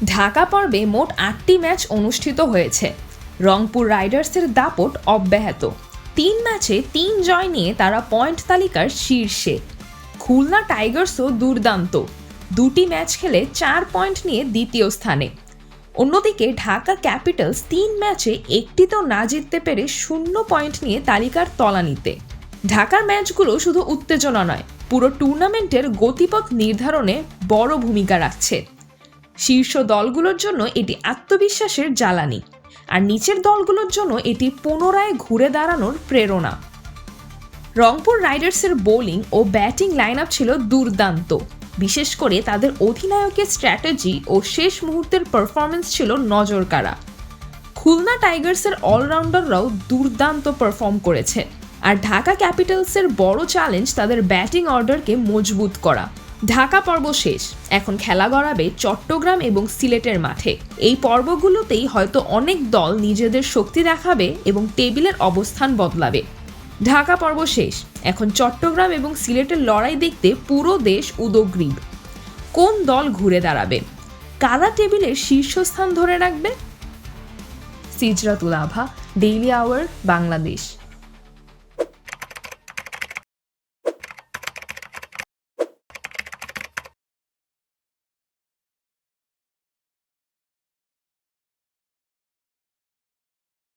ঢাকা পর্বে মোট ৮টি ম্যাচ অনুষ্ঠিত হয়েছে। রংপুর রাইডার্সের দাপট অব্যাহত। ৩ ম্যাচে ৩ জয় নিয়ে তারা পয়েন্ট তালিকার শীর্ষে। খুলনা টাইগার্সও দুর্দান্ত, ২টি ম্যাচ খেলে ৪ পয়েন্ট নিয়ে দ্বিতীয় স্থানে। অন্যদিকে ঢাকা ক্যাপিটালস ৩ ম্যাচে একটিতেও না জিততে পেরে 0 পয়েন্ট নিয়ে তালিকার তলানিতে। ঢাকার ম্যাচগুলো শুধু উত্তেজনা নয়, পুরো টুর্নামেন্টের গতিপথ নির্ধারণে বড় ভূমিকা রাখছে। শীর্ষ দলগুলোর জন্য এটি আত্মবিশ্বাসের জ্বালানি, আর নিচের দলগুলোর জন্য এটি পুনরায় ঘুরে দাঁড়ানোর প্রেরণা। রংপুর রাইডার্সের বোলিং ও ব্যাটিং লাইন আপ ছিল দুর্দান্ত, বিশেষ করে তাদের অধিনায়কের স্ট্র্যাটেজি ও শেষ মুহূর্তের পারফরমেন্স ছিল নজরকাড়া। খুলনা টাইগার্সের অলরাউন্ডাররাও দুর্দান্ত পারফর্ম করেছে, আর ঢাকা ক্যাপিটালসের বড় চ্যালেঞ্জ তাদের ব্যাটিং অর্ডারকে মজবুত করা। ঢাকা পর্ব শেষ, এখন খেলা গড়াবে চট্টগ্রাম এবং সিলেটের মাঠে। এই পর্বগুলোতেই হয়তো অনেক দল নিজেদের শক্তি দেখাবে এবং টেবিলের অবস্থান বদলাবে। ঢাকা পর্ব শেষ, এখন চট্টগ্রাম এবং সিলেটের লড়াই দেখতে পুরো দেশ উদগ্রীব। কোন দল ঘুরে দাঁড়াবে, কারা টেবিলের শীর্ষস্থান ধরে রাখবে? সিজরাতুল আভা, ডেইলি আওয়ার, বাংলাদেশ।